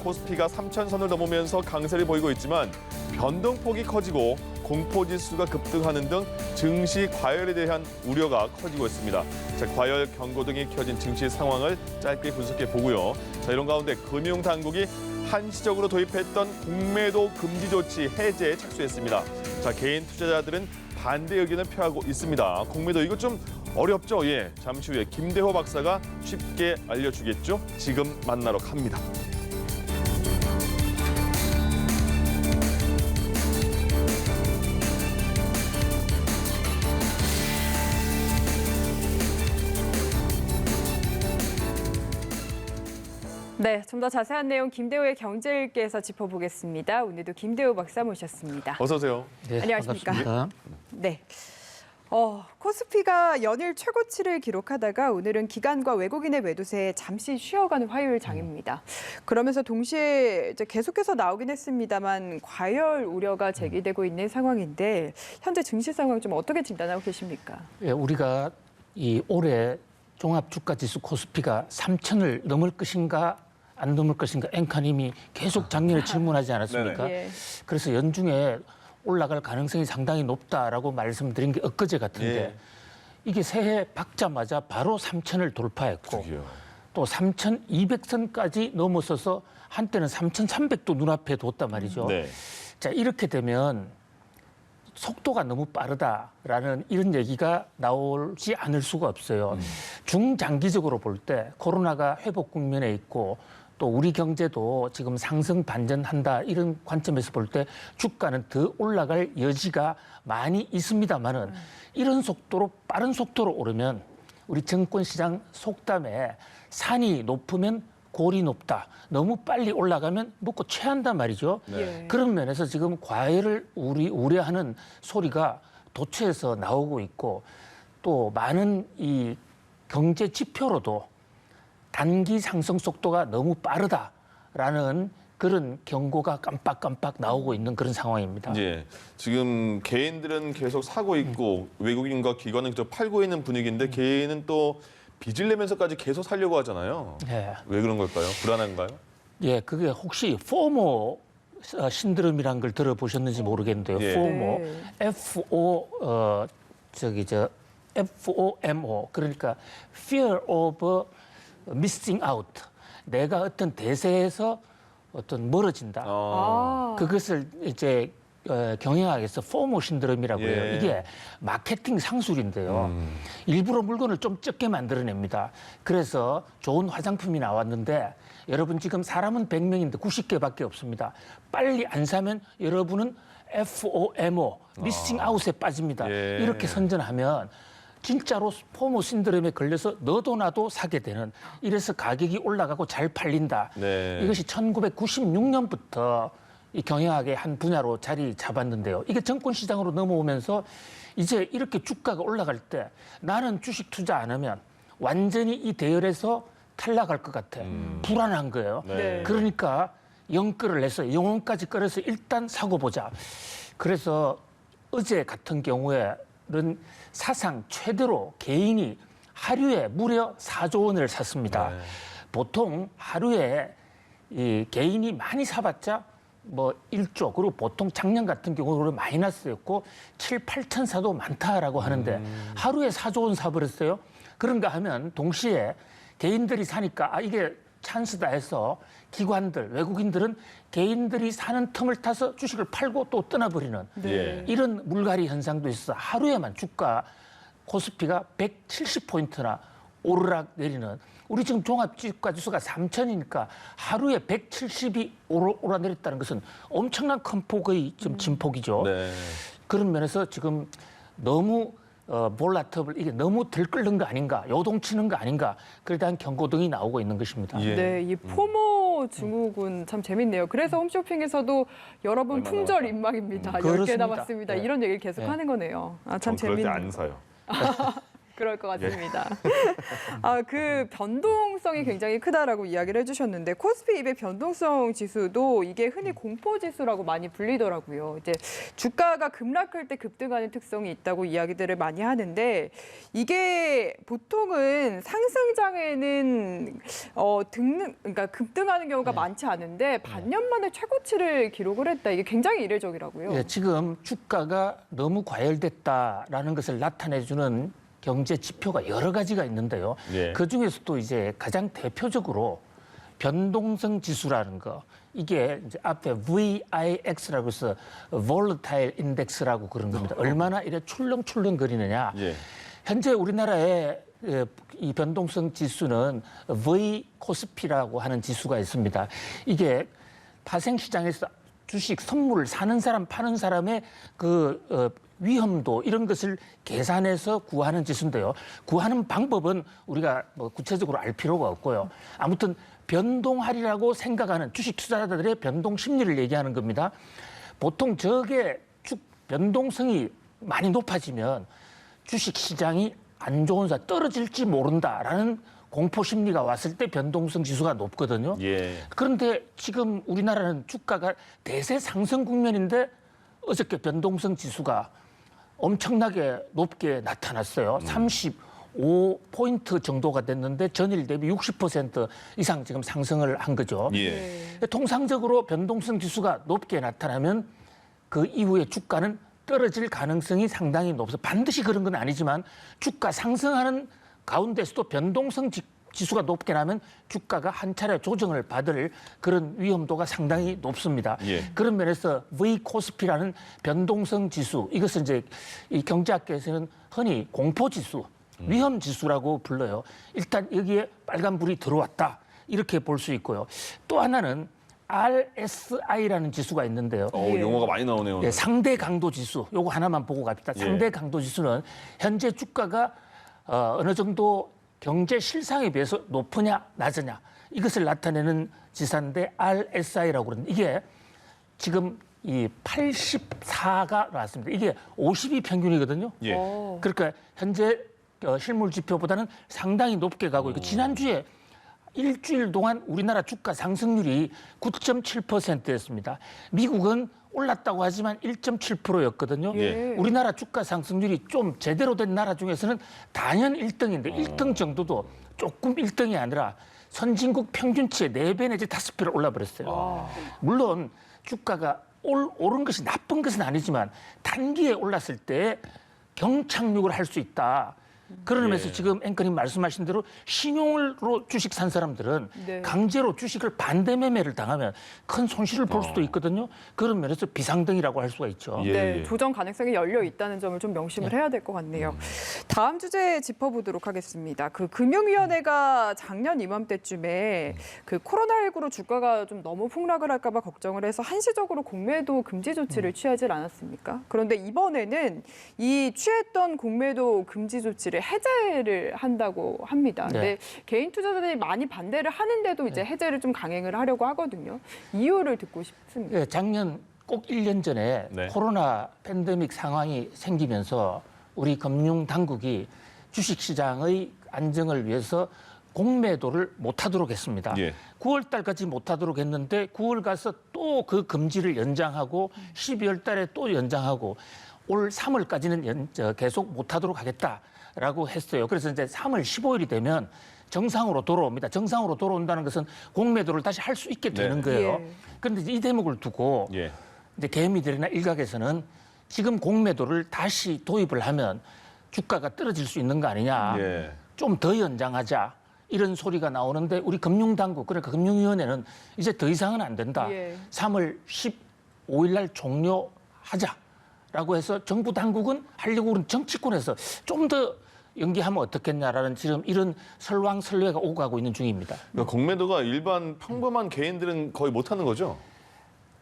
코스피가 3,000선을 넘으면서 강세를 보이고 있지만 변동폭이 커지고 공포지수가 급등하는 등 증시 과열에 대한 우려가 커지고 있습니다. 자, 과열 경고등이 켜진 증시 상황을 짧게 분석해 보고요. 자, 이런 가운데 금융당국이 한시적으로 도입했던 공매도 금지 조치 해제에 착수했습니다. 자, 개인 투자자들은 반대 의견을 표하고 있습니다. 공매도 이거 좀 어렵죠? 예, 잠시 후에 김대호 박사가 쉽게 알려주겠죠? 지금 만나러 갑니다. 네, 좀 더 자세한 내용 김대호의 경제일기에서 짚어보겠습니다. 오늘도 김대호 박사 모셨습니다. 어서 오세요. 네, 안녕하십니까? 반갑습니다. 네. 코스피가 연일 최고치를 기록하다가 오늘은 기관과 외국인의 매도세에 잠시 쉬어가는 화요일 장입니다. 그러면서 동시에 이제 계속해서 나오긴 했습니다만 과열 우려가 제기되고 있는 상황인데 현재 증시 상황 좀 어떻게 진단하고 계십니까? 예, 우리가 이 올해 종합주가지수 코스피가 3,000을 넘을 것인가 안 넘을 것인가 앵커님이 계속 작년에 질문하지 않았습니까? 예. 그래서 연중에 올라갈 가능성이 상당히 높다라고 말씀드린 게 엊그제 같은데 예. 이게 새해 박자마자 바로 3,000을 돌파했고 저기요. 또 3,200선까지 넘어서서 한때는 3,300도 눈앞에 뒀단 말이죠. 네. 자, 이렇게 되면 속도가 너무 빠르다라는 이런 얘기가 나오지 않을 수가 없어요. 중장기적으로 볼 때 코로나가 회복 국면에 있고 또 우리 경제도 지금 상승 반전한다 이런 관점에서 볼 때 주가는 더 올라갈 여지가 많이 있습니다만은 이런 속도로 빠른 속도로 오르면 우리 증권시장 속담에 산이 높으면 골이 높다. 너무 빨리 올라가면 먹고 체한단 말이죠. 네. 그런 면에서 지금 과열을 우려하는 소리가 도처에서 나오고 있고 또 많은 이 경제 지표로도 단기 상승 속도가 너무 빠르다라는 그런 경고가 깜빡깜빡 나오고 있는 그런 상황입니다. 예, 지금 개인들은 계속 사고 있고 외국인과 기관은 또 팔고 있는 분위기인데 개인은 또 빚을 내면서까지 계속 살려고 하잖아요. 예. 왜 그런 걸까요? 불안한가요? 예, 그게 혹시 포모 신드롬이란 걸 들어보셨는지 모르겠는데요. 예. 포모, 네. FOMO 그러니까 Fear of Missing Out. 내가 어떤 대세에서 어떤 멀어진다. 그것을 이제 경영학에서 포모 신드롬이라고 해요. 예. 이게 마케팅 상술인데요. 일부러 물건을 좀 적게 만들어냅니다. 그래서 좋은 화장품이 나왔는데 여러분 지금 사람은 100명인데 90개밖에 없습니다. 빨리 안 사면 여러분은 FOMO, 미싱 아웃에 빠집니다. 예. 이렇게 선전하면 진짜로 포모 신드롬에 걸려서 너도 나도 사게 되는 이래서 가격이 올라가고 잘 팔린다. 네. 이것이 1996년부터 이 경영학의 한 분야로 자리 잡았는데요. 이게 정권시장으로 넘어오면서 이제 이렇게 주가가 올라갈 때 나는 주식 투자 안 하면 완전히 이 대열에서 탈락할 것 같아. 불안한 거예요. 네. 그러니까 영끌을 해서 영혼까지 끌어서 일단 사고 보자. 그래서 어제 같은 경우에는 사상 최대로 개인이 하루에 무려 4조 원을 샀습니다. 네. 보통 하루에 이 개인이 많이 사봤자 뭐 1조, 그리고 보통 작년 같은 경우는 마이너스였고 7, 8천 사도 많다라고 하는데 하루에 4조 원 사버렸어요. 그런가 하면 동시에 개인들이 사니까 이게 찬스다 해서 기관들, 외국인들은 개인들이 사는 틈을 타서 주식을 팔고 또 떠나버리는 예. 이런 물갈이 현상도 있어 하루에만 주가 코스피가 170포인트나 오르락 내리는 우리 지금 종합주가지수가 3,000이니까 하루에 170이 오르내렸다는 것은 엄청난 큰 폭의 좀 진폭이죠. 네. 그런 면에서 지금 너무 볼라터블 이게 너무 들끓는 거 아닌가, 요동치는 거 아닌가 그에 대한 경고등이 나오고 있는 것입니다. 예. 네, 이 포모 증후군 참 재밌네요. 그래서 홈쇼핑에서도 여러분 얼마 품절 남았다? 입막입니다. 10개 그렇습니다. 남았습니다. 네. 이런 얘기를 계속 네. 하는 거네요. 참 전 그럴 때 재밌네요. 안 사요. 그럴 것 같습니다. 그 변동성이 굉장히 크다라고 이야기를 해주셨는데 코스피 200 변동성 지수도 이게 흔히 공포 지수라고 많이 불리더라고요. 이제 주가가 급락할 때 급등하는 특성이 있다고 이야기들을 많이 하는데 이게 보통은 상승장에는 그러니까 급등하는 경우가 많지 않은데 반년 만에 최고치를 기록을 했다. 이게 굉장히 이례적이라고요. 예, 지금 주가가 너무 과열됐다라는 것을 나타내주는 경제 지표가 여러 가지가 있는데요. 예. 그 중에서도 이제 가장 대표적으로 변동성 지수라는 거. 이게 이제 앞에 VIX라고 해서 Volatile Index라고 그런 겁니다. 얼마나 이래 출렁출렁 거리느냐. 예. 현재 우리나라의 이 변동성 지수는 V 코스피라고 하는 지수가 있습니다. 이게 파생시장에서 주식 선물을 사는 사람, 파는 사람의 위험도 이런 것을 계산해서 구하는 지수인데요. 구하는 방법은 우리가 뭐 구체적으로 알 필요가 없고요. 아무튼 변동하리라고 생각하는 주식 투자자들의 변동 심리를 얘기하는 겁니다. 보통 저게 변동성이 많이 높아지면 주식 시장이 안 좋은 사 떨어질지 모른다라는 공포 심리가 왔을 때 변동성 지수가 높거든요. 예. 그런데 지금 우리나라는 주가가 대세 상승 국면인데 어저께 변동성 지수가 엄청나게 높게 나타났어요. 35포인트 정도가 됐는데 전일 대비 60% 이상 지금 상승을 한 거죠. 예. 통상적으로 변동성 지수가 높게 나타나면 그 이후에 주가는 떨어질 가능성이 상당히 높아서 반드시 그런 건 아니지만 주가 상승하는 가운데서도 변동성 지수가 높게 나면 주가가 한 차례 조정을 받을 그런 위험도가 상당히 높습니다. 예. 그런 면에서 V 코스피라는 변동성 지수, 이것은 이제 이 경제학계에서는 흔히 공포 지수, 위험 지수라고 불러요. 일단 여기에 빨간불이 들어왔다, 이렇게 볼 수 있고요. 또 하나는 RSI라는 지수가 있는데요. 용어가 많이 나오네요. 예, 상대 강도 지수, 요거 하나만 보고 갑시다. 예. 상대 강도 지수는 현재 주가가 어느 정도 경제 실상에 비해서 높으냐 낮으냐 이것을 나타내는 지수인데 RSI라고 그러는데 이게 지금 이 84가 나왔습니다. 이게 50이 평균이거든요. 예. 그러니까 현재 실물 지표보다는 상당히 높게 가고 있고 지난주에 일주일 동안 우리나라 주가 상승률이 9.7%였습니다. 미국은 올랐다고 하지만 1.7%였거든요. 예. 우리나라 주가 상승률이 좀 제대로 된 나라 중에서는 단연 1등인데 1등 정도도 조금 1등이 아니라 선진국 평균치의 4배 내지 5배를 올라버렸어요. 물론 주가가 오른 것이 나쁜 것은 아니지만 단기에 올랐을 때 경착륙을 할 수 있다. 그런 의미에서 예. 지금 앵커님 말씀하신 대로 신용으로 주식 산 사람들은 네. 강제로 주식을 반대 매매를 당하면 큰 손실을 볼 수도 있거든요. 그런 면에서 비상등이라고 할 수가 있죠. 예. 네, 조정 가능성이 열려 있다는 점을 좀 명심을 해야 될 것 같네요. 다음 주제 짚어보도록 하겠습니다. 그 금융위원회가 작년 이맘때쯤에 그 코로나19로 주가가 좀 너무 폭락을 할까봐 걱정을 해서 한시적으로 공매도 금지 조치를 취하지 않았습니까? 그런데 이번에는 이 취했던 공매도 금지 조치를 해제를 한다고 합니다. 근데 개인 투자자들이 많이 반대를 하는데도 이제 해제를 좀 강행을 하려고 하거든요. 이유를 듣고 싶습니다. 예, 작년 꼭 1년 전에 네. 코로나 팬데믹 상황이 생기면서 우리 금융 당국이 주식시장의 안정을 위해서 공매도를 못하도록 했습니다. 예. 9월 달까지 못하도록 했는데 9월 가서 또 그 금지를 연장하고 12월 달에 또 연장하고 올 3월까지는 계속 못하도록 하겠다라고 했어요. 그래서 이제 3월 15일이 되면 정상으로 돌아옵니다. 정상으로 돌아온다는 것은 공매도를 다시 할 수 있게 되는 네. 거예요. 예. 그런데 이제 이 대목을 두고 예. 이제 개미들이나 일각에서는 지금 공매도를 다시 도입을 하면 주가가 떨어질 수 있는 거 아니냐. 예. 좀 더 연장하자. 이런 소리가 나오는데 우리 금융당국, 그러니까 금융위원회는 이제 더 이상은 안 된다. 예. 3월 15일 날 종료하자라고 해서 정부 당국은 하려고 그런 정치권에서 좀 더 연기하면 어떻겠냐라는 지금 이런 설왕설래가 오고 가고 있는 중입니다. 그러니까 공매도가 일반 평범한 개인들은 거의 못하는 거죠?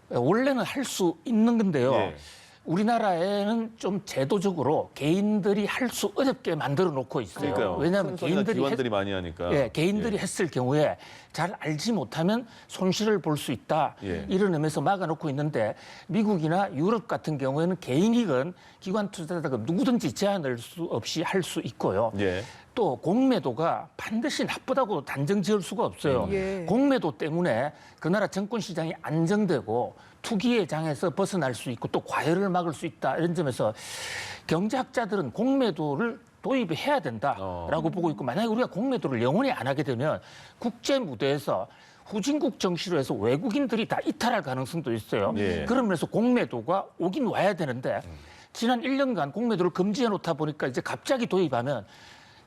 원래는 할 수 있는 건데요. 예. 우리나라에는 좀 제도적으로 개인들이 할 수 어렵게 만들어 놓고 있어요. 그러니까요. 왜냐하면 기관들이 많이 하니까. 예, 개인들이 했을 경우에 잘 알지 못하면 손실을 볼 수 있다. 예. 이런 의미에서 막아놓고 있는데 미국이나 유럽 같은 경우에는 개인이건 기관 투자자가 누구든지 제한할 수 없이 할 수 있고요. 예. 또 공매도가 반드시 나쁘다고 단정 지을 수가 없어요. 예. 공매도 때문에 그 나라 정권 시장이 안정되고 투기의 장에서 벗어날 수 있고 또 과열을 막을 수 있다. 이런 점에서 경제학자들은 공매도를 도입해야 된다라고 보고 있고 만약에 우리가 공매도를 영원히 안 하게 되면 국제 무대에서 후진국 정치로 해서 외국인들이 다 이탈할 가능성도 있어요. 예. 그러면서 공매도가 오긴 와야 되는데 지난 1년간 공매도를 금지해 놓다 보니까 이제 갑자기 도입하면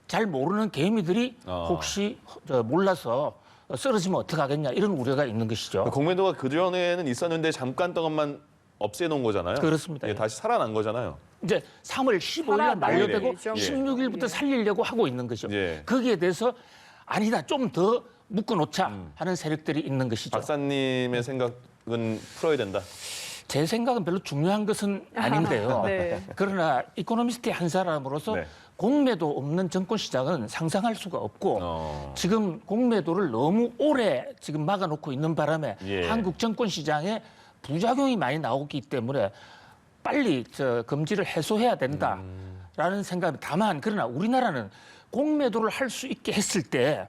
잘 모르는 개미들이 혹시 몰라서 쓰러지면 어떡하겠냐 이런 우려가 있는 것이죠. 공매도가 그전에는 있었는데 잠깐 동안만 없애놓은 거잖아요. 그렇습니다. 예, 다시 살아난 거잖아요. 이제 3월 15일 날 살아나야 만료되고 되죠. 16일부터 살리려고 하고 있는 것이죠. 예. 거기에 대해서 아니다 좀 더 묶어놓자 하는 세력들이 있는 것이죠. 박사님의 생각은 풀어야 된다. 제 생각은 별로 중요한 것은 아닌데요. 네. 그러나 이코노미스트의 한 사람으로서 네. 공매도 없는 정권 시장은 상상할 수가 없고 지금 공매도를 너무 오래 지금 막아놓고 있는 바람에 예. 한국 정권 시장에 부작용이 많이 나오기 때문에 빨리 금지를 해소해야 된다라는 생각이 다만 그러나 우리나라는 공매도를 할 수 있게 했을 때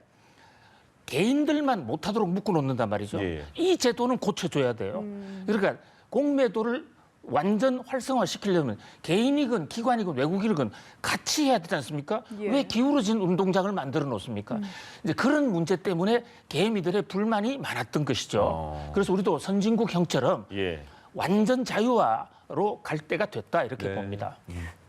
개인들만 못하도록 묶어놓는단 말이죠. 예. 이 제도는 고쳐줘야 돼요. 그러니까 공매도를 완전 활성화시키려면 개인이건 기관이건 외국인이건 같이 해야 되지 않습니까? 예. 왜 기울어진 운동장을 만들어 놓습니까? 이제 그런 문제 때문에 개미들의 불만이 많았던 것이죠. 그래서 우리도 선진국 형처럼 예. 완전 자유화로 갈 때가 됐다 이렇게 네. 봅니다.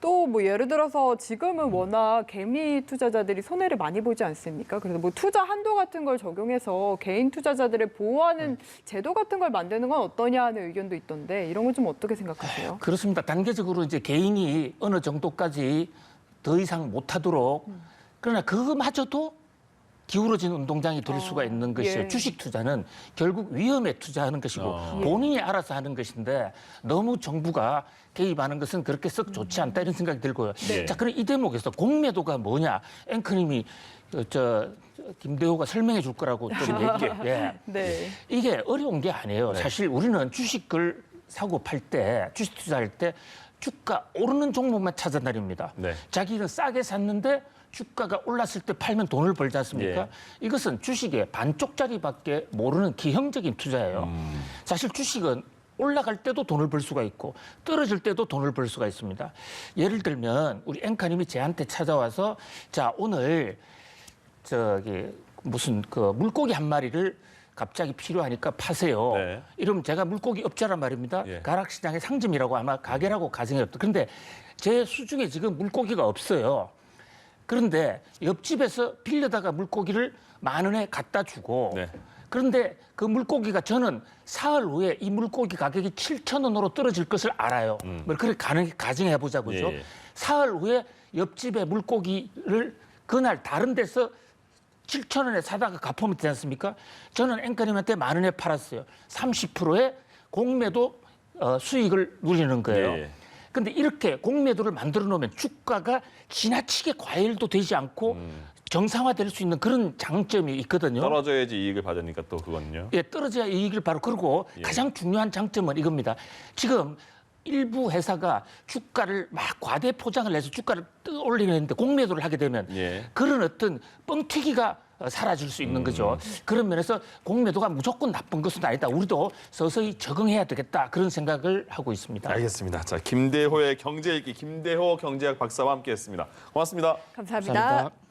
또 뭐 예를 들어서 지금은 워낙 개미 투자자들이 손해를 많이 보지 않습니까? 그래서 뭐 투자 한도 같은 걸 적용해서 개인 투자자들을 보호하는 제도 같은 걸 만드는 건 어떠냐 하는 의견도 있던데 이런 건 좀 어떻게 생각하세요? 그렇습니다. 단계적으로 이제 개인이 어느 정도까지 더 이상 못하도록 그러나 그마저도 기울어진 운동장이 될 수가 있는 것이에요. 예. 주식 투자는 결국 위험에 투자하는 것이고 본인이 알아서 하는 것인데 너무 정부가 개입하는 것은 그렇게 썩 좋지 않다 이런 생각이 들고요. 네. 자, 그럼 이 대목에서 공매도가 뭐냐? 앵커님이 김대호가 설명해 줄 거라고 좀 얘기해. 예. 네. 이게 어려운 게 아니에요. 네. 사실 우리는 주식을 사고 팔 때, 주식 투자할 때 주가 오르는 종목만 찾아다닙니다. 네. 자기는 싸게 샀는데 주가가 올랐을 때 팔면 돈을 벌지 않습니까? 예. 이것은 주식의 반쪽짜리밖에 모르는 기형적인 투자예요. 사실 주식은 올라갈 때도 돈을 벌 수가 있고 떨어질 때도 돈을 벌 수가 있습니다. 예를 들면 우리 앵커님이 저한테 찾아와서 자 오늘 무슨 물고기 한 마리를 갑자기 필요하니까 파세요. 네. 이러면 제가 물고기 업자란 말입니다. 예. 가락시장의 상점이라고 아마 가게라고 가정해요. 그런데 제 수중에 지금 물고기가 없어요. 그런데 옆집에서 빌려다가 물고기를 10,000원에 갖다 주고 네. 그런데 그 물고기가 저는 사흘 후에 이 물고기 가격이 7,000원으로 떨어질 것을 알아요. 뭐 그렇게 가정해 보자고요. 예. 사흘 후에 옆집에 물고기를 그날 다른 데서 7,000원에 사다가 갚으면 되지 않습니까? 저는 앵커님한테 10,000원에 팔았어요. 30%의 공매도 수익을 누리는 거예요. 예. 근데 이렇게 공매도를 만들어 놓으면 주가가 지나치게 과열도 되지 않고 정상화될 수 있는 그런 장점이 있거든요. 떨어져야지 이익을 받으니까 또 그건요. 예, 떨어져야 이익을 바로 그러고 예. 가장 중요한 장점은 이겁니다. 지금 일부 회사가 주가를 막 과대 포장을 해서 주가를 올리는데 공매도를 하게 되면 예. 그런 어떤 뻥튀기가 사라질 수 있는 거죠. 그런 면에서 공매도가 무조건 나쁜 것은 아니다. 우리도 서서히 적응해야 되겠다. 그런 생각을 하고 있습니다. 알겠습니다. 자, 김대호의 경제 읽기 김대호 경제학 박사와 함께했습니다. 고맙습니다. 감사합니다. 감사합니다.